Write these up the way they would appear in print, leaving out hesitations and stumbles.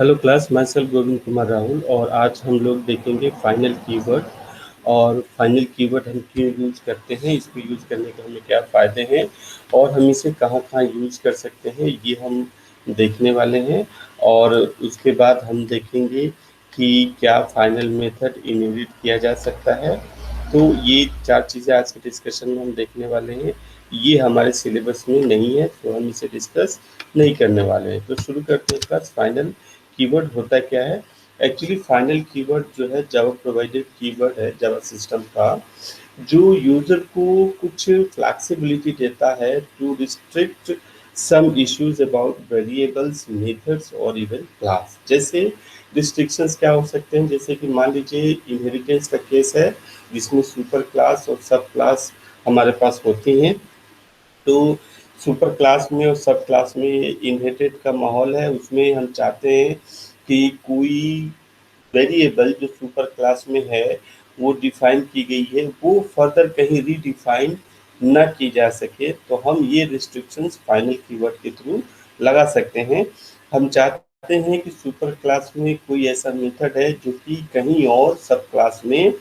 Hello class, मैं self Govind Kumar Rahul और आज हम लोग देखेंगे फाइनल कीवर्ड। और फाइनल कीवर्ड हम क्यों यूज़ करते हैं, इसको यूज़ करने के हमें क्या फ़ायदे हैं और हम इसे कहाँ-कहाँ यूज़ कर सकते हैं, ये हम देखने वाले हैं। और उसके बाद हम देखेंगे कि क्या फाइनल मेथड इनहेरिट किया जा सकता है। तो ये 4 चीज़ें आज के डिस्कशन में हम देखने वाले हैं। ये हमारे सिलेबस में नहीं है, तो हम इसे डिस्कस नहीं करने वाले हैं। तो शुरू करते हैं क्लास। फाइनल कीवर्ड होता क्या है? एक्चुअली फाइनल कीवर्ड जो है जावा प्रोवाइडेड कीवर्ड है जावा सिस्टम का, जो यूजर को कुछ फ्लेक्सिबिलिटी देता है to restrict some issues about variables, methods और इवन क्लास। जैसे रिस्ट्रिक्शंस क्या हो सकते हैं, जैसे कि मान लीजिए इनहेरिटेंस का केस है जिसमें सुपर क्लास और सब क्लास हमारे पास होती हैं। तो सुपर क्लास में और सब क्लास में इनहेरिटेड का माहौल है, उसमें हम चाहते हैं कि कोई वेरिएबल जो सुपर क्लास में है वो डिफाइन की गई है, वो फर्दर कहीं रीडिफाइन ना की जा सके, तो हम ये रिस्ट्रिक्शंस फाइनल कीवर्ड के थ्रू लगा सकते हैं। हम चाहते हैं कि सुपर क्लास में कोई ऐसा मेथड है जो कि कहीं और सब क्लास में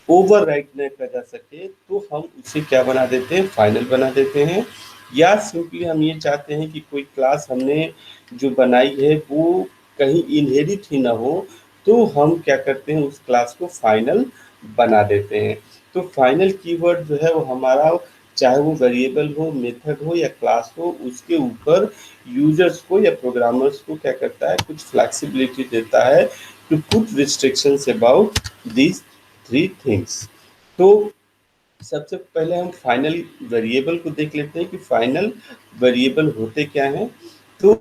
ओवरराइड न किया जा सके, तो हम उसे क्या बना देते हैं, फाइनल बना देते हैं। या सिंपली हम ये चाहते हैं कि कोई क्लास हमने जो बनाई है वो कहीं इनहेरिट ही ना हो, तो हम क्या करते हैं, उस क्लास को फाइनल बना देते हैं। तो फाइनल कीवर्ड जो है वो हमारा, चाहे वो वेरिएबल हो, मेथड हो या क्लास हो, उसके ऊपर यूजर्स को या प्रोग्रामर्स को क्या करता है, कुछ फ्लेक्सिबिलिटी देता है to put restrictions about this three things. तो सबसे पहले हम फाइनल वेरिएबल को देख लेते हैं कि फाइनल वेरिएबल होते क्या हैं। तो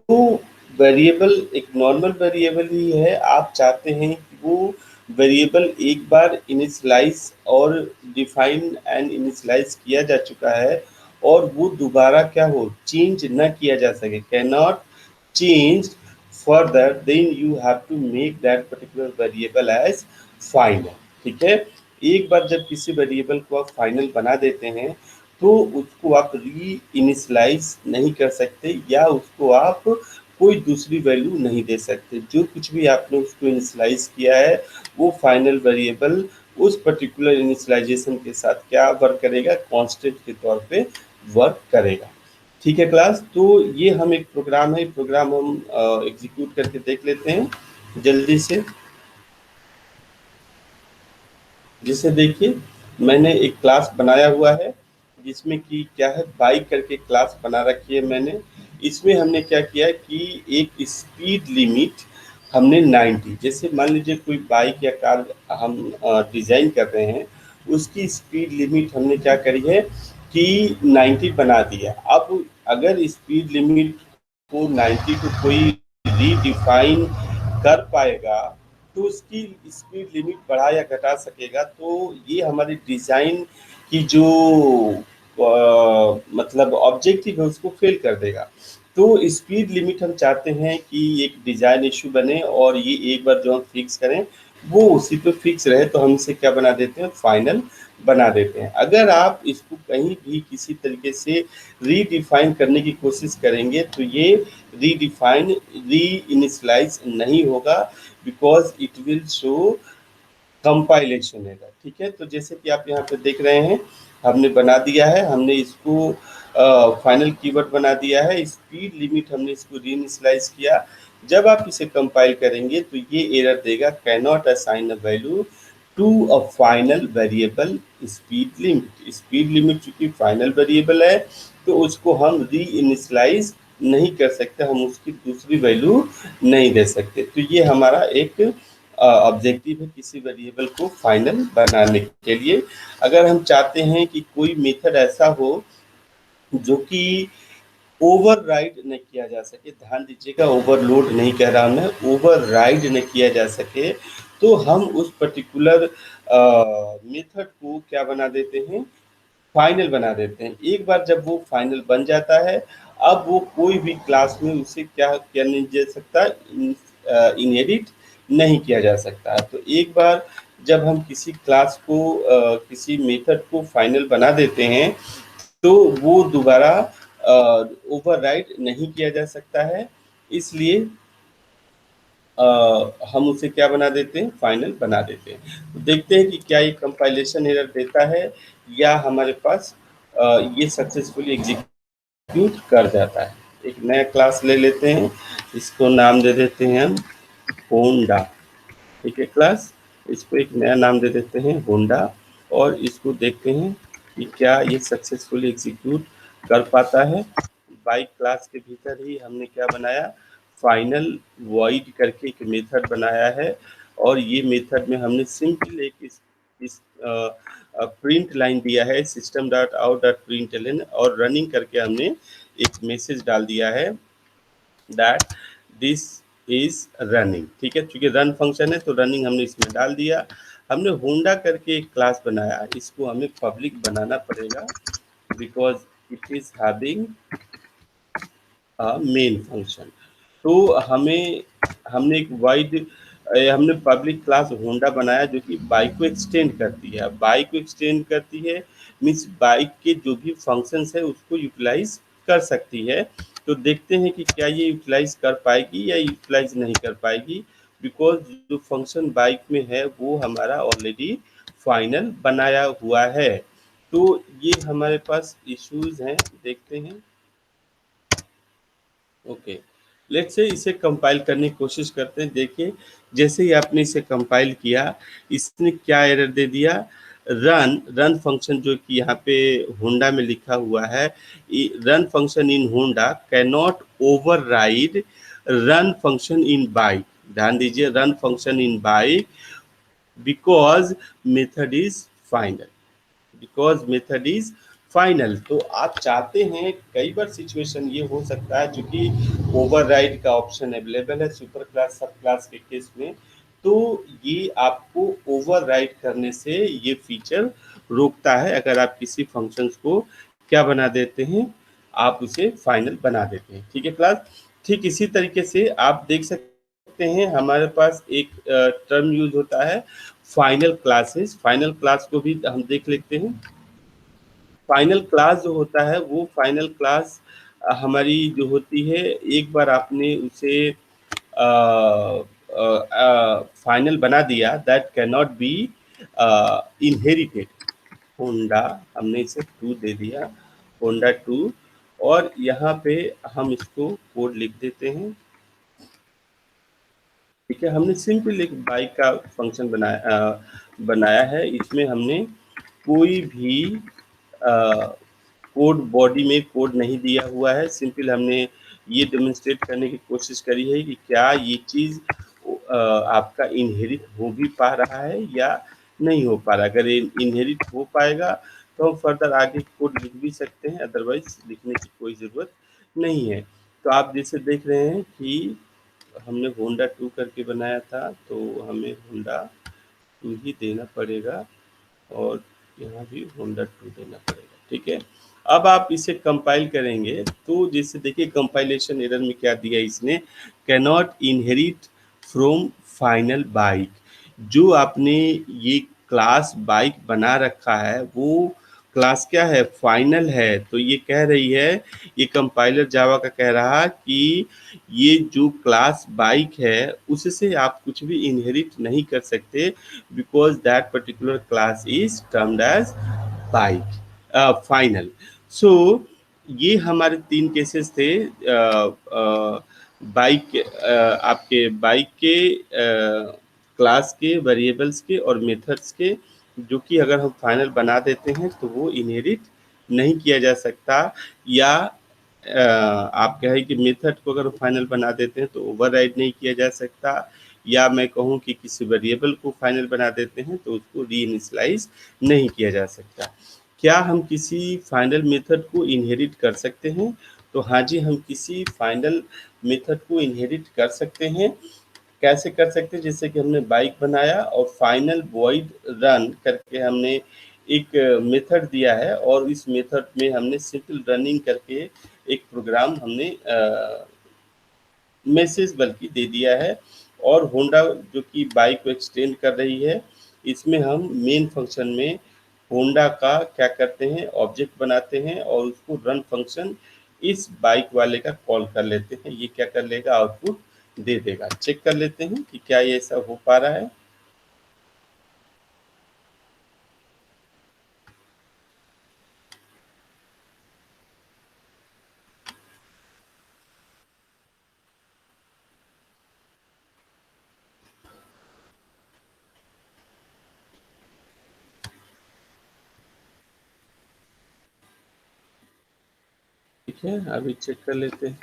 वेरिएबल एक नॉर्मल वेरिएबल ही है। आप चाहते हैं कि वो वेरिएबल एक बार इनिशियलाइज और डिफाइन एंड इनिशियलाइज किया जा चुका है और वो दोबारा क्या हो, चेंज न किया जा सके, cannot change further, then you have to make that particular variable as final. ठीक है, एक बार जब किसी वेरिएबल को आप फाइनल बना देते हैं तो उसको आप री इनिशियलाइज नहीं कर सकते या उसको आप कोई दूसरी वैल्यू नहीं दे सकते। जो कुछ भी आपने उसको इनिशियलाइज किया है वो फाइनल वेरिएबल उस पर्टिकुलर इनिशियलाइजेशन के साथ क्या वर्क करेगा, कांस्टेंट के तौर पे वर्क करेगा। ठीक है क्लास, तो ये हम एक प्रोग्राम है, प्रोग्राम हम एग्जीक्यूट करके देख लेते हैं जल्दी से। जिसे देखिए, मैंने एक क्लास बनाया हुआ है जिसमें कि क्या है, बाइक करके क्लास बना रखी है मैंने। इसमें हमने क्या किया कि एक स्पीड लिमिट हमने 90, जैसे मान लीजिए कोई बाइक या कार हम डिज़ाइन कर रहे हैं, उसकी स्पीड लिमिट हमने क्या करी है कि 90 बना दिया। अब अगर स्पीड लिमिट को 90 को कोई रीडिफाइन कर पाएगा तो उसकी स्पीड लिमिट बढ़ा या घटा सकेगा, तो ये हमारी डिज़ाइन की जो मतलब ऑब्जेक्टिव है उसको फेल कर देगा। तो स्पीड लिमिट हम चाहते हैं कि एक डिज़ाइन इशू बने और ये एक बार जो हम फिक्स करें वो उसी पे फिक्स रहे, तो हम इसे क्या बना देते हैं, फाइनल बना देते हैं। अगर आप इसको कहीं भी किसी तरीके से रीडिफाइन करने की कोशिश करेंगे तो ये रीडिफाइन री इनिशियलाइज नहीं होगा, because it will show compilation error. ठीक है, तो जैसे कि आप यहाँ पे देख रहे हैं हमने बना दिया है, हमने इसको फाइनल कीवर्ड बना दिया है, स्पीड लिमिट हमने इसको रीइनिशियलाइज किया। जब आप इसे कंपाइल करेंगे तो ये एरर देगा, cannot assign a value to a final variable speed limit. Speed limit चूंकि फाइनल वेरिएबल है तो उसको हम री इनिशियलाइज नहीं कर सकते, हम उसकी दूसरी वैल्यू नहीं दे सकते। तो ये हमारा एक ऑब्जेक्टिव है किसी वेरिएबल को फाइनल बनाने के लिए। अगर हम चाहते हैं कि कोई मेथड ऐसा हो जो कि ओवरराइड न किया जा सके, ध्यान दीजिएगा ओवरलोड नहीं कह रहा मैं, ओवरराइड न किया जा सके, तो हम उस पर्टिकुलर मेथड को क्या बना देते हैं, फाइनल बना देते हैं। एक बार जब वो फाइनल बन जाता है, अब वो कोई भी क्लास में उसे क्या क्या नहीं दे सकता, इनहेरिट नहीं किया जा सकता। तो एक बार जब हम किसी क्लास को किसी मेथड को फाइनल बना देते हैं तो वो दोबारा ओवरराइड नहीं किया जा सकता है। इसलिए हम उसे क्या बना देते हैं, फाइनल बना देते हैं। तो देखते हैं कि क्या ये कंपाइलेशन एरर देता है या हमारे पास ये सक्सेसफुली एग्जीक्यूट कर जाता है। एक नया क्लास ले लेते हैं, इसको नाम दे देते हैं हम होंडा। ठीक है क्लास, इसको एक नया नाम दे देते हैं होंडा, और इसको देखते हैं कि क्या ये सक्सेसफुली एग्जीक्यूट कर पाता है। बाई क्लास के भीतर ही हमने क्या बनाया, फाइनल वॉइड करके एक मेथड बनाया है, और ये मेथड में हमने सिंपल एक इस प्रिंट लाइन दिया है, system dot out dot print L, और रनिंग करके हमने एक मैसेज डाल दिया है दैट दिस इज रनिंग। ठीक है, चूंकि रन फंक्शन है तो रनिंग हमने इसमें डाल दिया। हमने होंडा करके एक क्लास बनाया, इसको हमें पब्लिक बनाना पड़ेगा because it is having main function. तो हमने एक वाइड हमने पब्लिक क्लास होंडा बनाया जो कि बाइक को एक्सटेंड करती है। बाइक को एक्सटेंड करती है मीन्स बाइक के जो भी फंक्शंस है उसको यूटिलाइज कर सकती है। तो देखते हैं कि क्या ये यूटिलाइज कर पाएगी या यूटिलाइज नहीं कर पाएगी, बिकॉज जो फंक्शन बाइक में है वो हमारा ऑलरेडी फाइनल बनाया हुआ है। तो ये हमारे पास इश्यूज हैं, देखते हैं। ओके, लेट्स से इसे कंपाइल करने की कोशिश करते हैं। देखिए, जैसे ही आपने इसे कंपाइल किया, इसने क्या एरर दे दिया, रन रन फंक्शन जो कि यहाँ पे होंडा में लिखा हुआ है, run function in Honda can not override run function in bike. ध्यान दीजिए, run function in bike because method is final, because method is final. तो आप चाहते हैं, कई बार सिचुएशन ये हो सकता है चूंकि ओवरराइड का ऑप्शन अवेलेबल है सुपर क्लास सब क्लास के केस में, तो ये आपको ओवरराइड करने से ये फीचर रोकता है। अगर आप किसी फंक्शंस को क्या बना देते हैं, आप उसे फाइनल बना देते हैं। ठीक है क्लास, ठीक इसी तरीके से आप देख सकते हैं हमारे पास एक टर्म यूज होता है फाइनल क्लासेस। फाइनल क्लास को भी हम देख लेते हैं। फाइनल क्लास जो होता है वो फाइनल क्लास हमारी जो होती है, एक बार आपने उसे फाइनल बना दिया, that can not be inherited. Honda हमने इसे 2 दे दिया, होंडा 2, और यहाँ पे हम इसको कोड लिख देते हैं। ठीक है, हमने सिंपल एक बाइक का फंक्शन बनाया है। इसमें हमने कोई भी कोड बॉडी में कोड नहीं दिया हुआ है। सिंपल हमने ये डेमोन्स्ट्रेट करने की कोशिश करी है कि क्या ये चीज़ आपका इनहेरिट हो भी पा रहा है या नहीं हो पा रहा है। अगर ये इनहेरिट हो पाएगा तो हम फर्दर आगे कोड लिख भी सकते हैं, अदरवाइज लिखने की कोई ज़रूरत नहीं है। तो आप जैसे देख रहे हैं कि हमने होंडा 2 करके बनाया था, तो हमें होंडा 2 ही देना पड़ेगा, और यहाँ भी होंडा 2 देना पड़ेगा। ठीक है, अब आप इसे कंपाइल करेंगे तो जैसे देखिए कंपाइलेशन एरर में क्या दिया इसने, can not inherit from final bike. जो आपने ये क्लास बाइक बना रखा है वो क्लास क्या है, फाइनल है। तो ये कह रही है, ये कंपाइलर जावा का कह रहा कि ये जो क्लास बाइक है उससे आप कुछ भी इनहेरिट नहीं कर सकते, because that particular class is termed as bike final. So ये हमारे 3 केसेस थे, बाइक आपके बाइक के क्लास के, वेरिएबल्स के और मेथड्स के, जो कि अगर हम फाइनल बना देते हैं तो वो इनहेरिट नहीं किया जा सकता, या आप कहें कि मेथड को अगर फाइनल बना देते हैं तो ओवरराइड नहीं किया जा सकता, या मैं कहूँ कि किसी वेरिएबल को फाइनल बना देते हैं तो उसको रीइनिशियलाइज नहीं किया जा सकता। क्या हम किसी फाइनल मेथड को इनहेरिट कर सकते हैं? तो हाँ जी, हम किसी फाइनल मेथड को इनहेरिट कर सकते हैं। कैसे कर सकते हैं? जैसे कि हमने बाइक बनाया और फाइनल वॉइड रन करके हमने एक मेथड दिया है, और इस मेथड में हमने सिंपल रनिंग करके एक प्रोग्राम हमने मैसेज बल्कि दे दिया है। और होंडा जो कि बाइक को एक्सटेंड कर रही है, इसमें हम मेन फंक्शन में होंडा का क्या करते हैं, ऑब्जेक्ट बनाते हैं और उसको रन फंक्शन इस बाइक वाले का कॉल कर लेते हैं। ये क्या कर लेगा, आउटपुट दे देगा। चेक कर लेते हैं कि क्या ये ऐसा हो पा रहा है। ठीक है, अभी चेक कर लेते हैं।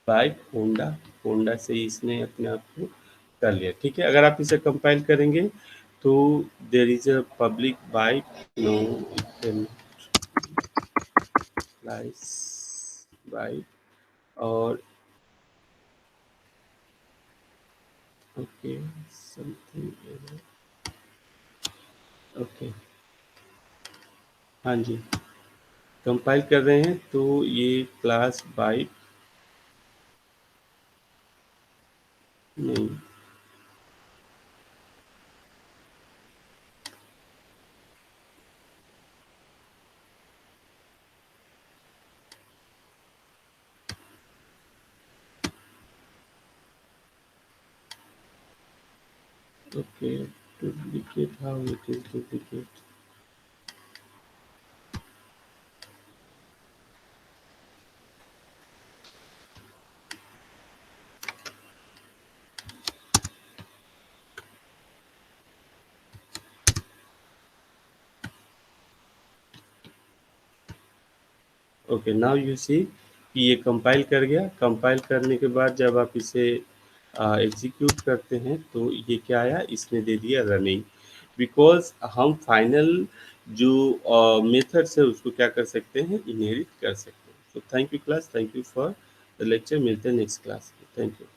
बाइक होंडा, होंडा से ही इसने अपने आप को कर लिया। ठीक है, अगर आप इसे कंपाइल करेंगे तो there is a public bike, no it can lies bike, और ओके समथिंग, ओके हाँ जी, कंपाइल कर रहे हैं तो ये क्लास बाइक नहीं, okay duplicate, how it is duplicate. Okay now you see कि ये कंपाइल कर गया। कंपाइल करने के बाद जब आप इसे एग्जीक्यूट करते हैं तो ये क्या आया, इसने दे दिया रनिंग। बिकॉज हम फाइनल जो मेथड्स है उसको क्या कर सकते हैं, इनहेरिट कर सकते हैं। तो thank you class, thank you for the lecture. मिलते हैं नेक्स्ट क्लास में। Thank you.